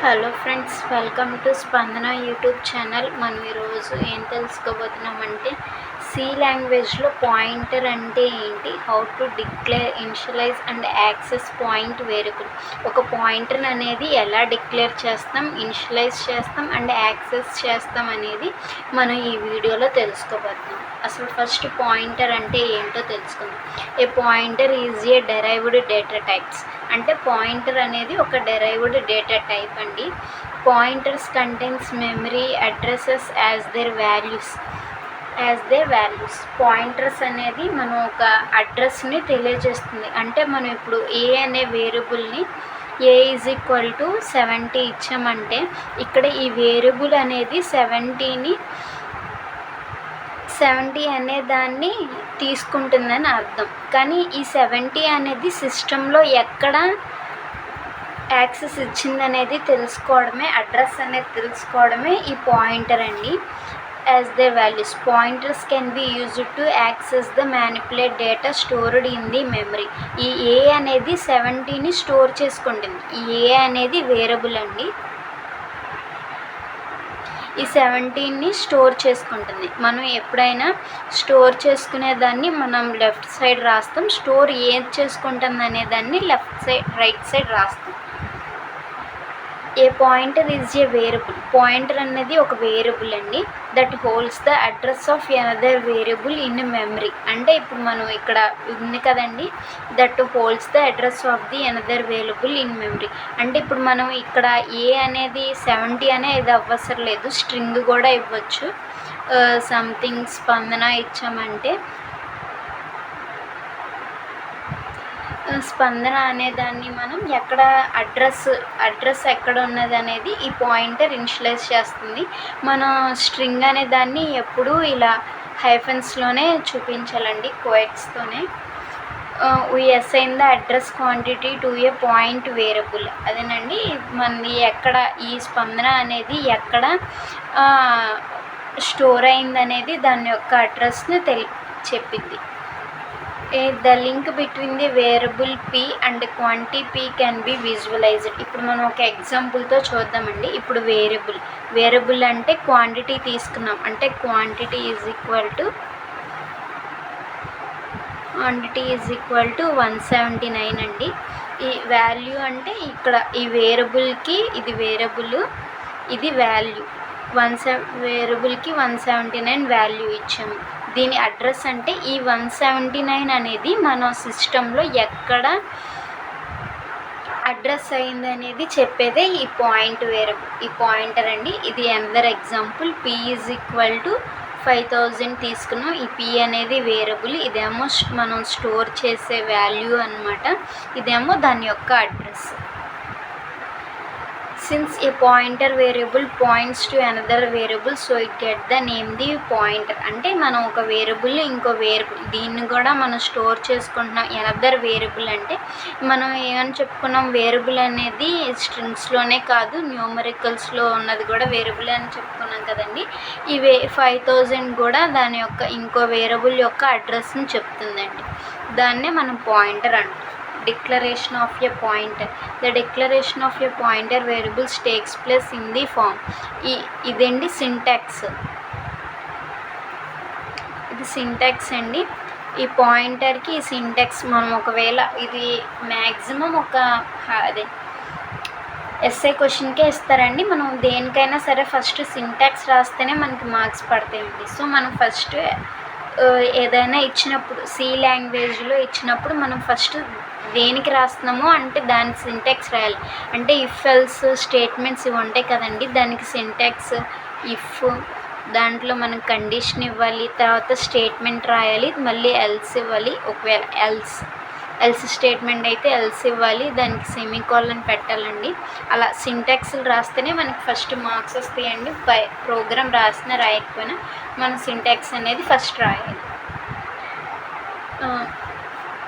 Hello friends, welcome to స్పందన YouTube channel. మనం ఈరోజు ఏం తెలుసుకోబోతున్నామంటే సి లాంగ్వేజ్లో పాయింటర్ అంటే ఏంటి, how to declare, initialise and access point variable. ఒక పాయింటర్ అనేది ఎలా డిక్లేర్ చేస్తాం, ఇనిషియలైజ్ చేస్తాం అండ్ యాక్సెస్ చేస్తాం అనేది మనం ఈ వీడియోలో తెలుసుకోబోతున్నాం. అసలు ఫస్ట్ పాయింటర్ అంటే ఏంటో తెలుసుకుందాం. A pointer is a derived data types. అంటే పాయింటర్ అనేది ఒక డెరైవ్డ్ డేటా టైప్ అండి. Pointers contains memory addresses as their values. Pointers అనేది మనం ఒక అడ్రస్ని తెలియజేస్తుంది. అంటే మనం ఇప్పుడు ఏ అనే వేరియబుల్ని ఏ ఈజ్ ఈక్వల్ టు 70 ఇచ్చామంటే ఇక్కడ ఈ వేరియబుల్ అనేది 70 అనే దాన్ని తీసుకుంటుందని అర్థం. కానీ ఈ 70 అనేది సిస్టంలో ఎక్కడ యాక్సెస్ ఇచ్చిందనేది తెలుసుకోవడమే, అడ్రస్ అనేది తెలుసుకోవడమే ఈ పాయింటర్ అండి. As the values, pointers can be used to access the manipulate data stored in the memory. ఈ ఏ అనేది 70ని స్టోర్ చేసుకుంటుంది. ఈ ఏ అనేది వేరియబుల్ అండి. ఈ 70ని స్టోర్ చేసుకుంటుంది. మనం ఎప్పుడైనా స్టోర్ చేసుకునేదాన్ని మనం లెఫ్ట్ సైడ్ రాస్తాం, స్టోర్ ఏది చేసుకుంటుంది అనేదాన్ని రైట్ సైడ్ రాస్తాం. ఏ pointer is A variable. Pointer అనేది ఒక వేరియబుల్ అండి. That holds the address of another variable in memory. అంటే ఇప్పుడు మనం ఇక్కడ ఉంది కదండి, that holds the address of the another variable in memory. అంటే ఇప్పుడు మనం ఇక్కడ ఏ అనేది 70 అనేది అవసరం లేదు, స్ట్రింగ్ కూడా ఇవ్వచ్చు. సంథింగ్ స్పందన ఇచ్చామంటే స్పందన అనేదాన్ని మనం ఎక్కడ అడ్రస్ ఎక్కడ ఉన్నది అనేది ఈ పాయింటర్ ఇనిషియలైజ్ చేస్తుంది. మనం స్ట్రింగ్ అనే దాన్ని ఎప్పుడూ ఇలా హైఫెన్స్లోనే చూపించాలండి, కోయట్స్తోనే. We assign the address quantity to a pointer variable. అదేనండి, మనది ఎక్కడ ఈ స్పందన అనేది ఎక్కడ స్టోర్ అయిందనేది దాని యొక్క అడ్రస్ని చెప్పింది. The link between the variable P and quantity P can be visualised. ఇప్పుడు మనం ఒక ఎగ్జాంపుల్తో చూద్దామండి. ఇప్పుడు వేరియబుల్ అంటే క్వాంటిటీ తీసుకున్నాం, అంటే క్వాంటిటీ ఈజ్ ఈక్వల్ టు 179 అండి. ఈ వాల్యూ అంటే ఇక్కడ ఈ వేరియబుల్కి ఇది వేరియబుల్, ఇది వాల్యూ. వేరియబుల్కి 179 వాల్యూ ఇచ్చాము. దీని అడ్రస్ అంటే ఈ 179 అనేది మన సిస్టంలో ఎక్కడ అడ్రస్ అయింది అనేది చెప్పేదే ఈ పాయింటర్ అండి. ఇది another example. P is equal to 5000 తీసుకున్నాం. ఈ పి అనేది వేరియబుల్, ఇదేమో మనం స్టోర్ చేసే వాల్యూ అన్నమాట, ఇదేమో దాని యొక్క address. Since a pointer variable points to another variable, so it get the name the pointer. అంటే మనం ఒక వేరియబుల్ ఇంకో వేరియబుల్ దీన్ని కూడా మనం స్టోర్ చేసుకుంటున్నాం. అనదర్ వేరియబుల్ అంటే మనం ఏమని చెప్పుకున్నాం, వేరియబుల్ అనేది స్ట్రింగ్స్లోనే కాదు, న్యూమరికల్స్లో ఉన్నది కూడా వేరియబుల్ అని చెప్పుకున్నాం కదండి. ఈ 5000 కూడా దాని యొక్క ఇంకో వేరియబుల్ యొక్క అడ్రస్ని చెప్తుందండి. దాన్నే మనం పాయింటర్ అంటాం. Declaration of a pointer. The declaration of a pointer variables takes place in the form. ఇదండి సింటాక్స్. ఇది సింటాక్స్ అండి. ఈ పాయింటర్కి ఈ సింటాక్స్ మనం ఒకవేళ ఇది మ్యాక్సిమం ఎస్ఐ క్వశ్చన్కే ఇస్తారండి. మనం దేనికైనా సరే ఫస్ట్ సింటాక్స్ రాస్తేనే మనకి మార్క్స్ పడతాయండి. సో మనం ఫస్ట్ ఏదైనా ఇచ్చినప్పుడు సి లాంగ్వేజ్లో ఇచ్చినప్పుడు మనం ఫస్ట్ దేనికి రాస్తున్నామో అంటే దాని సింటాక్స్ రాయాలి. అంటే ఇఫ్ ఎల్స్ స్టేట్మెంట్స్ ఇవి ఉంటాయి కదండి, దానికి సింటాక్స్ ఇఫ్, దాంట్లో మనం కండిషన్ ఇవ్వాలి, తర్వాత స్టేట్మెంట్ రాయాలి, మళ్ళీ ఎల్స్ ఇవ్వాలి. ఒకవేళ ఎల్స్ స్టేట్మెంట్ అయితే ఎల్స్ ఇవ్వాలి, దానికి సెమీకోలన్ పెట్టాలండి. అలా సింటాక్స్లు రాస్తేనే మనకి ఫస్ట్ మార్క్స్ వస్తాయండి. ప్రోగ్రామ్ రాసినా రాయకపోయినా మన సింటాక్స్ అనేది ఫస్ట్ రాయాలి.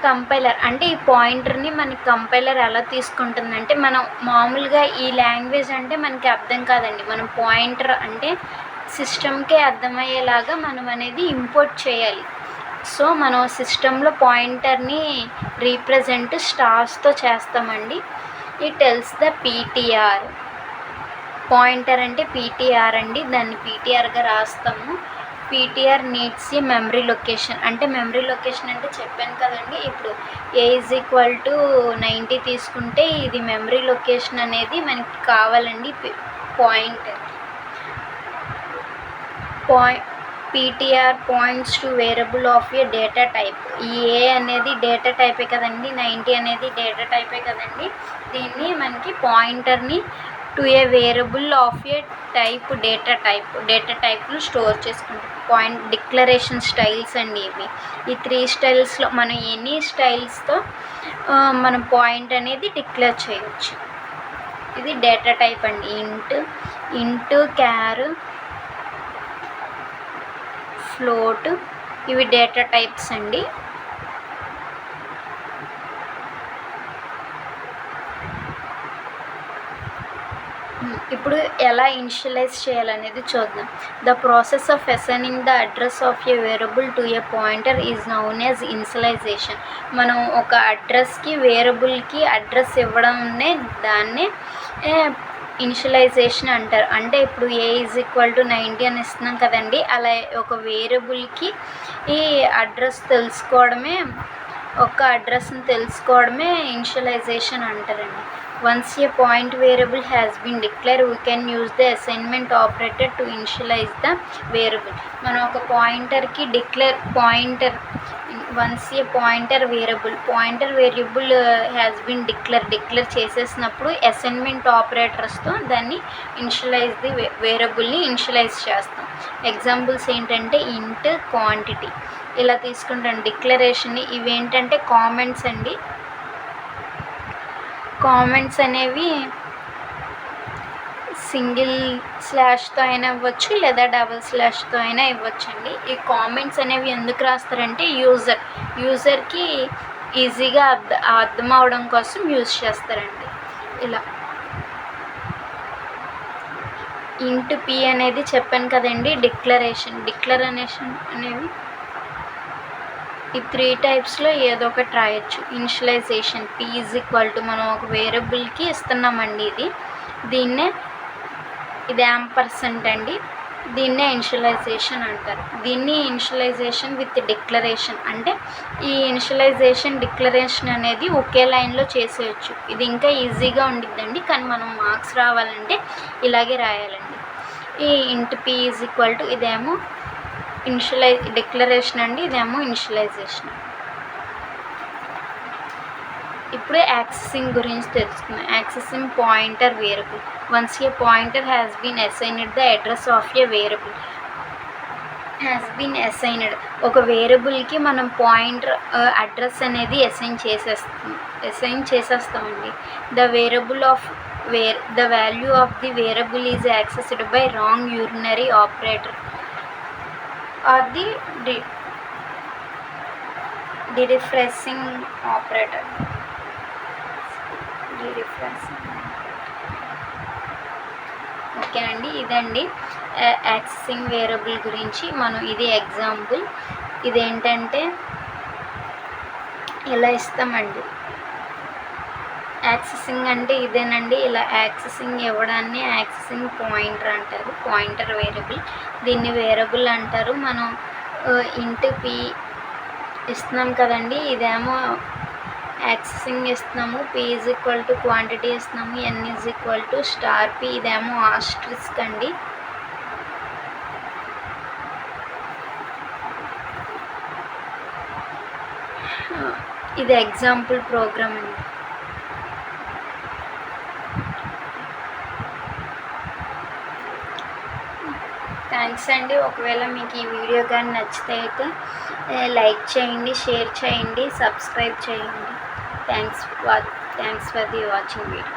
కంపైలర్ అంటే ఈ పాయింటర్ని మనకి కంపైలర్ ఎలా తీసుకుంటుందంటే, మనం మామూలుగా ఈ లాంగ్వేజ్ అంటే మనకి అర్థం కాదండి. మనం పాయింటర్ అంటే సిస్టమ్కే అర్థమయ్యేలాగా మనం అనేది ఇంపోర్ట్ చేయాలి. సో మనం సిస్టంలో పాయింటర్ని రీప్రజెంట్ స్టార్స్తో చేస్తామండి. It tells the PTR. Pointer అంటే పీటీఆర్ అండి, దాన్ని పీటీఆర్గా రాస్తాము. PTR needs a memory location. అంటే మెమరీ లొకేషన్ అంటే చెప్పాను కదండి, ఇప్పుడు ఏ ఈజ్ ఈక్వల్ టు 90 తీసుకుంటే ఇది మెమరీ లొకేషన్ అనేది మనకి కావాలండి. Pointer PTR points to variable of A data type. ఈ ఏ అనేది డేటా టైపే కదండి, 90 అనేది డేటా టైపే కదండి. దీన్ని మనకి పాయింటర్ని to a variable of a type data టైప్ను స్టోర్ చేసుకుంటాం. డిక్లరేషన్ స్టైల్స్ అండి ఇవి. ఈ 3 స్టైల్స్లో మనం ఎనీ స్టైల్స్తో మనం పాయింట్ అనేది డిక్లేర్ చేయొచ్చు. ఇది డేటా టైప్ అండి. ఇంట్ క్యార్, ఫ్లోట్, ఇవి డేటా టైప్స్ అండి. ఇప్పుడు ఎలా ఇనిషియలైజ్ చేయాలనేది చూద్దాం. The process of assigning the address of a variable to a pointer is known as initialization. మనం ఒక అడ్రస్కి వేరియబుల్కి అడ్రస్ ఇవ్వడంనే దాన్నే ఇనిషియలైజేషన్ అంటారు. అంటే ఇప్పుడు ఏ ఈజ్ ఈక్వల్ టు 90 అని ఇస్తున్నాం కదండి, అలా ఒక వేరియబుల్కి ఈ అడ్రస్ తెలుసుకోవడమే, ఒక అడ్రస్ని తెలుసుకోవడమే ఇనిషియలైజేషన్ అంటారండి. Once a point variable has been declared, we can use the assignment operator to initialize the variable. మనం ఒక పాయింటర్కి once a pointer variable has been declare చేసేసినప్పుడు అసైన్మెంట్ ఆపరేటర్స్తో దాన్ని వేరియబుల్ని ఇనిషియలైజ్ చేస్తాం. ఎగ్జాంపుల్స్ ఏంటంటే ఇంట్, క్వాంటిటీ ఇలా తీసుకుంటాం డిక్లరేషన్ని. ఇవేంటంటే కామెంట్స్ అండి. కామెంట్స్ అనేవి సింగిల్ స్లాష్తో అయినా ఇవ్వచ్చు, లేదా డబుల్ స్లాష్తో అయినా ఇవ్వచ్చండి. ఈ కామెంట్స్ అనేవి ఎందుకు రాస్తారంటే యూజర్కి ఈజీగా అర్థం అవడం కోసం యూజ్ చేస్తారండి. ఇలా ఇంట్ పి అనేది చెప్పాను కదండి, డిక్లరేషన్ అనేవి ఈ 3 టైప్స్లో ఏదో ఒకటి రాయొచ్చు. Initialization p is equal to మనం ఒక వేరియబుల్కి ఇస్తున్నామండి, దీన్నే యాంపర్సెంట్ అండి, దీన్నే ఇనిషియలైజేషన్ అంటారు. దీన్ని ఇనిషియలైజేషన్ విత్ డిక్లరేషన్ అంటే ఈ ఇనిషియలైజేషన్ డిక్లరేషన్ అనేది ఒకే లైన్లో చేసేయచ్చు. ఇది ఇంకా ఈజీగా ఉండిద్దండి, కానీ మనం మార్క్స్ రావాలంటే ఇలాగే రాయాలండి. ఈ int p is equal to ఇదేమో డిక్లరేషన్ అండి, ఇదేమో ఇనిషియలైజేషన్. ఇప్పుడు యాక్సెసింగ్ గురించి తెలుసుకుందాం. Accessing pointer variable. Once a pointer has been assigned the address of a variable ఒక వేరియబుల్కి మనం పాయింటర్ అడ్రస్ అనేది అసైన్ చేసేస్తామండి. The value of the variable is accessed by wrong unary operator or the dereferencing operator. Okay అండి, ఇదండి accessing variable గురించి మనం ఇది ఎగ్జాంపుల్. ఇదేంటంటే ఇలా ఇస్తామండి. యాక్సెసింగ్ అంటే ఇదేనండి, ఇలా యాక్సెసింగ్ ఇవ్వడాన్ని యాక్సెసింగ్ పాయింటర్ అంటారు, పాయింటర్ వేరియబుల్. దీన్ని వేరియబుల్ అంటారు. మనం ఇంట్ పి ఇస్తున్నాం కదండి, ఇదేమో యాక్సెసింగ్ ఇస్తున్నాము. P is equal to quantity ఇస్తున్నాము. N is equal to star p, ఇదేమో ఆస్ట్రిస్క్ అండి. ఇది ఎగ్జాంపుల్ ప్రోగ్రామ్ అండి. థ్యాంక్స్ అండి. ఒకవేళ మీకు ఈ వీడియో కానీ నచ్చితే అయితే లైక్ చేయండి, షేర్ చేయండి, సబ్స్క్రైబ్ చేయండి. Thanks for the watching video.